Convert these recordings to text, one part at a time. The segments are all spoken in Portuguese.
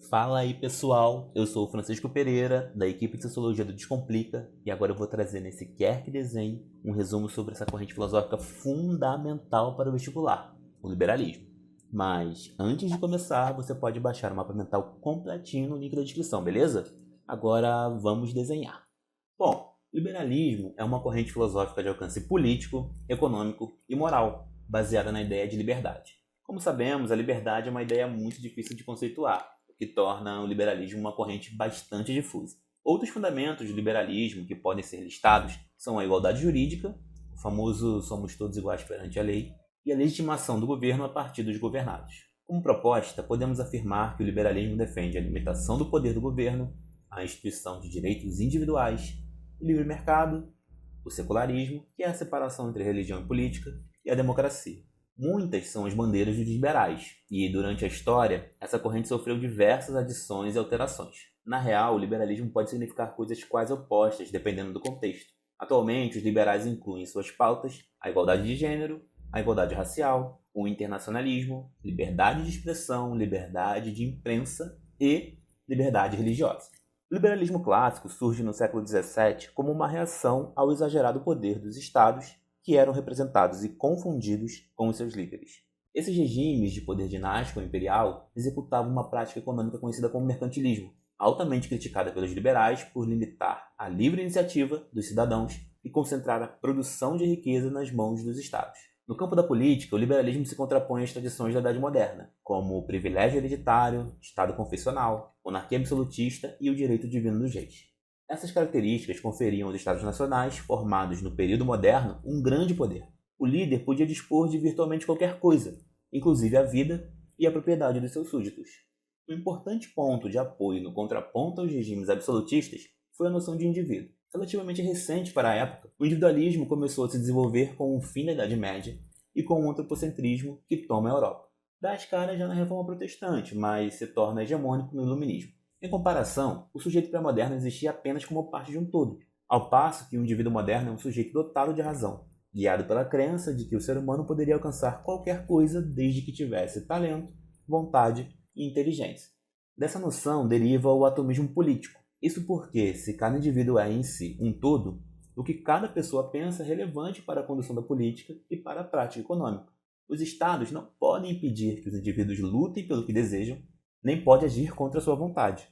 Fala aí pessoal, eu sou o Francisco Pereira, da equipe de Sociologia do Descomplica, e agora eu vou trazer nesse Quer Que Desenhe um resumo sobre essa corrente filosófica fundamental para o vestibular, o liberalismo. Mas antes de começar, você pode baixar o mapa mental completinho no link da descrição, beleza? Agora vamos desenhar. Bom, liberalismo é uma corrente filosófica de alcance político, econômico e moral, baseada na ideia de liberdade. Como sabemos, a liberdade é uma ideia muito difícil de conceituar, que torna o liberalismo uma corrente bastante difusa. Outros fundamentos do liberalismo que podem ser listados são a igualdade jurídica, o famoso somos todos iguais perante a lei, e a legitimação do governo a partir dos governados. Como proposta, podemos afirmar que o liberalismo defende a limitação do poder do governo, a instituição de direitos individuais, o livre mercado, o secularismo, que é a separação entre religião e política, e a democracia. Muitas são as bandeiras dos liberais, e durante a história, essa corrente sofreu diversas adições e alterações. Na real, o liberalismo pode significar coisas quase opostas, dependendo do contexto. Atualmente, os liberais incluem em suas pautas a igualdade de gênero, a igualdade racial, o internacionalismo, liberdade de expressão, liberdade de imprensa e liberdade religiosa. O liberalismo clássico surge no século XVII como uma reação ao exagerado poder dos estados, que eram representados e confundidos com os seus líderes. Esses regimes de poder dinástico ou imperial executavam uma prática econômica conhecida como mercantilismo, altamente criticada pelos liberais por limitar a livre iniciativa dos cidadãos e concentrar a produção de riqueza nas mãos dos estados. No campo da política, o liberalismo se contrapõe às tradições da Idade Moderna, como o privilégio hereditário, Estado confessional, monarquia absolutista e o direito divino dos reis. Essas características conferiam aos Estados nacionais, formados no período moderno, um grande poder. O líder podia dispor de virtualmente qualquer coisa, inclusive a vida e a propriedade dos seus súditos. Um importante ponto de apoio no contraponto aos regimes absolutistas foi a noção de indivíduo. Relativamente recente para a época, o individualismo começou a se desenvolver com o fim da Idade Média e com o antropocentrismo que toma a Europa. Dá as caras já na Reforma Protestante, mas se torna hegemônico no Iluminismo. Em comparação, o sujeito pré-moderno existia apenas como parte de um todo, ao passo que o indivíduo moderno é um sujeito dotado de razão, guiado pela crença de que o ser humano poderia alcançar qualquer coisa desde que tivesse talento, vontade e inteligência. Dessa noção deriva o atomismo político. Isso porque, se cada indivíduo é em si um todo, o que cada pessoa pensa é relevante para a condução da política e para a prática econômica. Os estados não podem impedir que os indivíduos lutem pelo que desejam, nem pode agir contra sua vontade.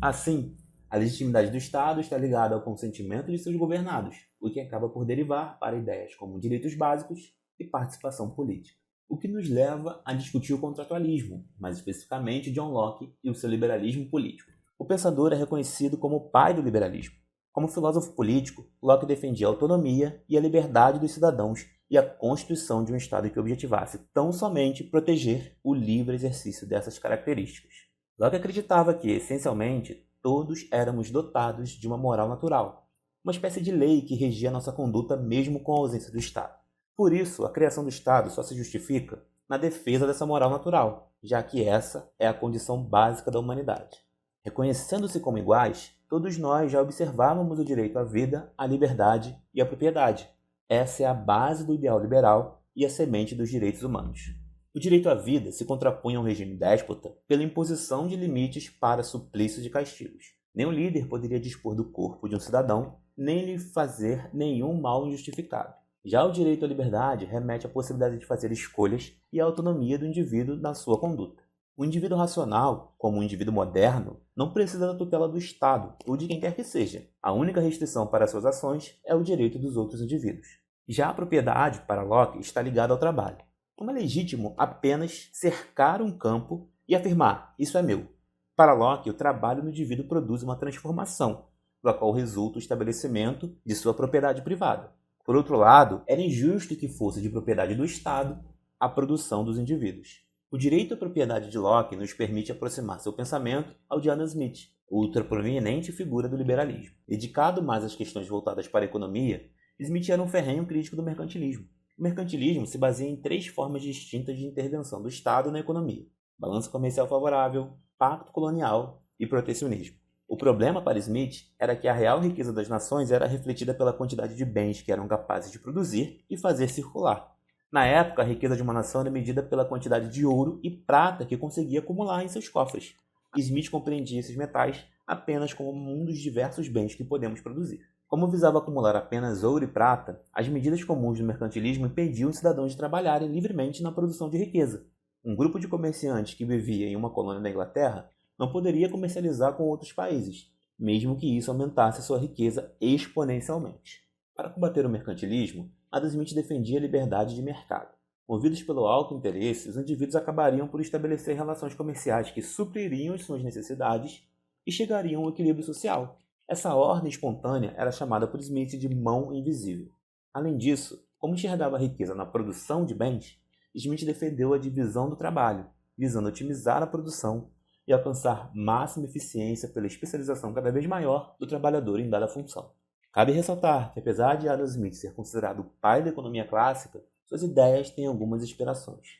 Assim, a legitimidade do Estado está ligada ao consentimento de seus governados, o que acaba por derivar para ideias como direitos básicos e participação política. O que nos leva a discutir o contratualismo, mais especificamente John Locke e o seu liberalismo político. O pensador é reconhecido como o pai do liberalismo. Como filósofo político, Locke defendia a autonomia e a liberdade dos cidadãos e a constituição de um Estado que objetivasse tão somente proteger o livre exercício dessas características. Locke acreditava que, essencialmente, todos éramos dotados de uma moral natural, uma espécie de lei que regia nossa conduta mesmo com a ausência do Estado. Por isso, a criação do Estado só se justifica na defesa dessa moral natural, já que essa é a condição básica da humanidade. Reconhecendo-se como iguais, todos nós já observávamos o direito à vida, à liberdade e à propriedade. Essa é a base do ideal liberal e a semente dos direitos humanos. O direito à vida se contrapunha a um regime déspota pela imposição de limites para suplícios e castigos. Nenhum líder poderia dispor do corpo de um cidadão, nem lhe fazer nenhum mal injustificado. Já o direito à liberdade remete à possibilidade de fazer escolhas e à autonomia do indivíduo na sua conduta. O indivíduo racional, como o indivíduo moderno, não precisa da tutela do Estado ou de quem quer que seja. A única restrição para suas ações é o direito dos outros indivíduos. Já a propriedade, para Locke, está ligada ao trabalho. Como é legítimo apenas cercar um campo e afirmar, isso é meu. Para Locke, o trabalho do indivíduo produz uma transformação, da qual resulta o estabelecimento de sua propriedade privada. Por outro lado, era injusto que fosse de propriedade do Estado a produção dos indivíduos. O direito à propriedade de Locke nos permite aproximar seu pensamento ao de Adam Smith, outra proeminente figura do liberalismo. Dedicado mais às questões voltadas para a economia, Smith era um ferrenho crítico do mercantilismo. O mercantilismo se baseia em 3 formas distintas de intervenção do Estado na economia: balança comercial favorável, pacto colonial e protecionismo. O problema para Smith era que a real riqueza das nações era refletida pela quantidade de bens que eram capazes de produzir e fazer circular. Na época, a riqueza de uma nação era medida pela quantidade de ouro e prata que conseguia acumular em seus cofres. Smith compreendia esses metais apenas como um dos diversos bens que podemos produzir. Como visava acumular apenas ouro e prata, as medidas comuns do mercantilismo impediam os cidadãos de trabalharem livremente na produção de riqueza. Um grupo de comerciantes que vivia em uma colônia da Inglaterra não poderia comercializar com outros países, mesmo que isso aumentasse sua riqueza exponencialmente. Para combater o mercantilismo, Adam Smith defendia a liberdade de mercado. Movidos pelo alto interesse, os indivíduos acabariam por estabelecer relações comerciais que supririam as suas necessidades e chegariam ao equilíbrio social. Essa ordem espontânea era chamada por Smith de mão invisível. Além disso, como enxergava a riqueza na produção de bens, Smith defendeu a divisão do trabalho, visando otimizar a produção e alcançar máxima eficiência pela especialização cada vez maior do trabalhador em dada função. Cabe ressaltar que, apesar de Adam Smith ser considerado o pai da economia clássica, suas ideias têm algumas inspirações.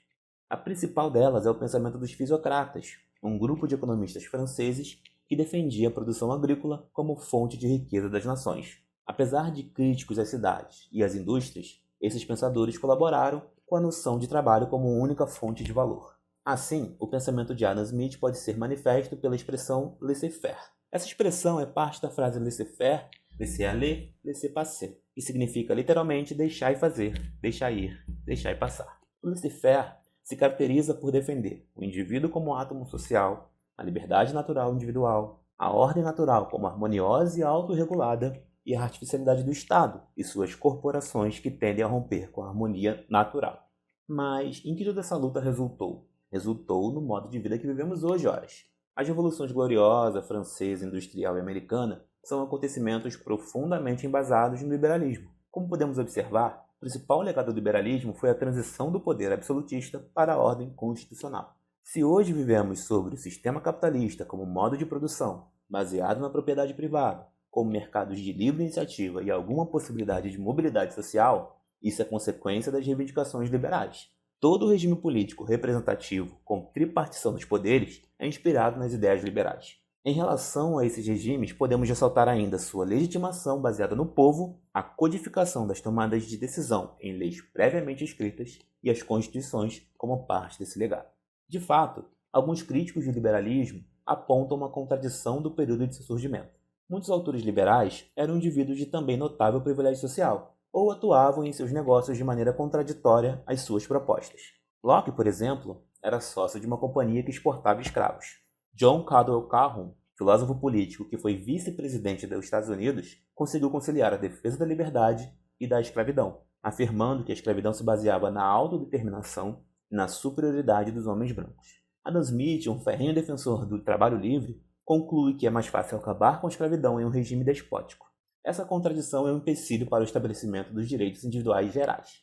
A principal delas é o pensamento dos fisiocratas, um grupo de economistas franceses que defendia a produção agrícola como fonte de riqueza das nações. Apesar de críticos às cidades e às indústrias, esses pensadores colaboraram com a noção de trabalho como única fonte de valor. Assim, o pensamento de Adam Smith pode ser manifesto pela expressão laissez-faire. Essa expressão é parte da frase laissez-faire, laissez-aller, laissez-passer, que significa literalmente deixar e fazer, deixar ir, deixar e passar. O laissez-faire se caracteriza por defender o indivíduo como átomo social, a liberdade natural individual, a ordem natural como harmoniosa e autorregulada e a artificialidade do Estado e suas corporações que tendem a romper com a harmonia natural. Mas em que toda essa luta resultou? Resultou no modo de vida que vivemos hoje, horas. As revoluções gloriosa, francesa, industrial e americana são acontecimentos profundamente embasados no liberalismo. Como podemos observar, o principal legado do liberalismo foi a transição do poder absolutista para a ordem constitucional. Se hoje vivemos sobre o sistema capitalista como modo de produção, baseado na propriedade privada, como mercados de livre iniciativa e alguma possibilidade de mobilidade social, isso é consequência das reivindicações liberais. Todo o regime político representativo com tripartição dos poderes é inspirado nas ideias liberais. Em relação a esses regimes, podemos ressaltar ainda sua legitimação baseada no povo, a codificação das tomadas de decisão em leis previamente escritas e as constituições como parte desse legado. De fato, alguns críticos do liberalismo apontam uma contradição do período de seu surgimento. Muitos autores liberais eram indivíduos de também notável privilégio social, ou atuavam em seus negócios de maneira contraditória às suas propostas. Locke, por exemplo, era sócio de uma companhia que exportava escravos. John Caldwell Calhoun, filósofo político que foi vice-presidente dos Estados Unidos, conseguiu conciliar a defesa da liberdade e da escravidão, afirmando que a escravidão se baseava na autodeterminação e na superioridade dos homens brancos. Adam Smith, um ferrenho defensor do trabalho livre, conclui que é mais fácil acabar com a escravidão em um regime despótico. Essa contradição é um empecilho para o estabelecimento dos direitos individuais gerais.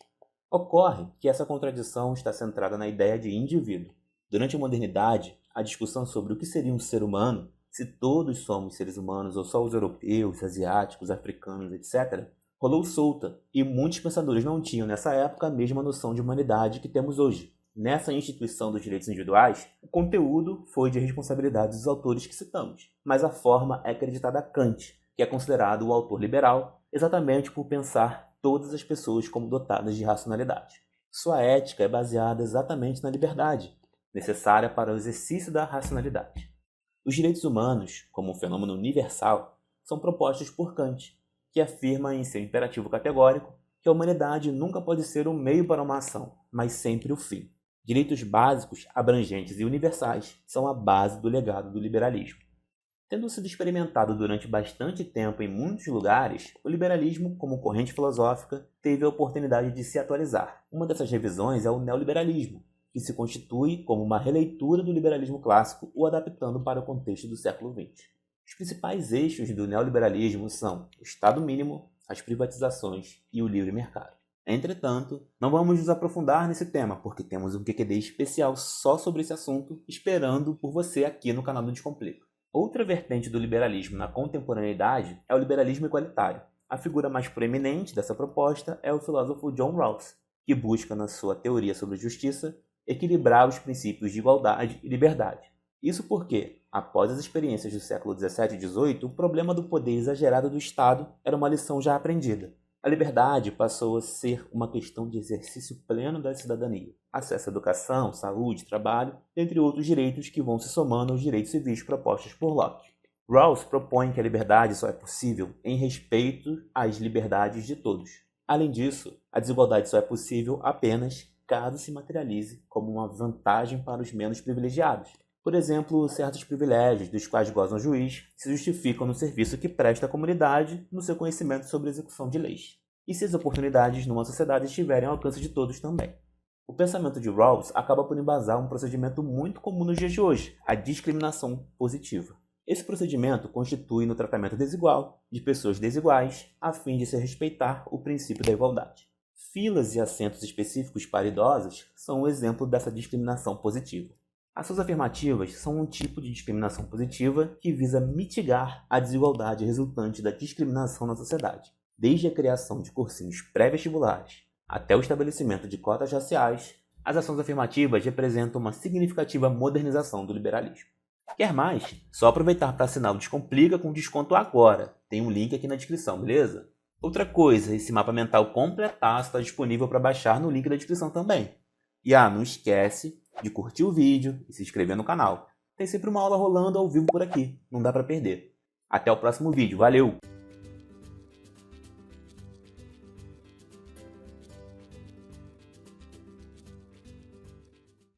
Ocorre que essa contradição está centrada na ideia de indivíduo. Durante a modernidade, a discussão sobre o que seria um ser humano, se todos somos seres humanos ou só os europeus, asiáticos, africanos, etc., rolou solta e muitos pensadores não tinham nessa época a mesma noção de humanidade que temos hoje. Nessa instituição dos direitos individuais, o conteúdo foi de responsabilidade dos autores que citamos, mas a forma é acreditada a Kant, que é considerado o autor liberal exatamente por pensar todas as pessoas como dotadas de racionalidade. Sua ética é baseada exatamente na liberdade, necessária para o exercício da racionalidade. Os direitos humanos, como um fenômeno universal, são propostos por Kant, que afirma em seu imperativo categórico que a humanidade nunca pode ser um meio para uma ação, mas sempre o fim. Direitos básicos, abrangentes e universais são a base do legado do liberalismo. Tendo sido experimentado durante bastante tempo em muitos lugares, o liberalismo, como corrente filosófica, teve a oportunidade de se atualizar. Uma dessas revisões é o neoliberalismo, que se constitui como uma releitura do liberalismo clássico o adaptando para o contexto do século XX. Os principais eixos do neoliberalismo são o Estado mínimo, as privatizações e o livre mercado. Entretanto, não vamos nos aprofundar nesse tema, porque temos um QQD especial só sobre esse assunto, esperando por você aqui no canal do Descomplica. Outra vertente do liberalismo na contemporaneidade é o liberalismo igualitário. A figura mais proeminente dessa proposta é o filósofo John Rawls, que busca na sua teoria sobre justiça equilibrar os princípios de igualdade e liberdade. Isso porque, após as experiências do século XVII e XVIII, o problema do poder exagerado do Estado era uma lição já aprendida. A liberdade passou a ser uma questão de exercício pleno da cidadania. Acesso à educação, saúde, trabalho, entre outros direitos que vão se somando aos direitos civis propostos por Locke. Rawls propõe que a liberdade só é possível em respeito às liberdades de todos. Além disso, a desigualdade só é possível apenas caso se materialize como uma vantagem para os menos privilegiados. Por exemplo, certos privilégios dos quais goza um juiz se justificam no serviço que presta à comunidade no seu conhecimento sobre a execução de leis, e se as oportunidades numa sociedade estiverem ao alcance de todos também. O pensamento de Rawls acaba por embasar um procedimento muito comum nos dias de hoje, a discriminação positiva. Esse procedimento constitui no tratamento desigual de pessoas desiguais, a fim de se respeitar o princípio da igualdade. Filas e assentos específicos para idosos são um exemplo dessa discriminação positiva. Ações afirmativas são um tipo de discriminação positiva que visa mitigar a desigualdade resultante da discriminação na sociedade, desde a criação de cursinhos pré-vestibulares até o estabelecimento de cotas raciais. As ações afirmativas representam uma significativa modernização do liberalismo. Quer mais? Só aproveitar para assinar o Descomplica com desconto agora. Tem um link aqui na descrição, beleza? Outra coisa, esse mapa mental completaço está disponível para baixar no link da descrição também. E não esquece de curtir o vídeo e se inscrever no canal. Tem sempre uma aula rolando ao vivo por aqui, não dá para perder. Até o próximo vídeo, valeu!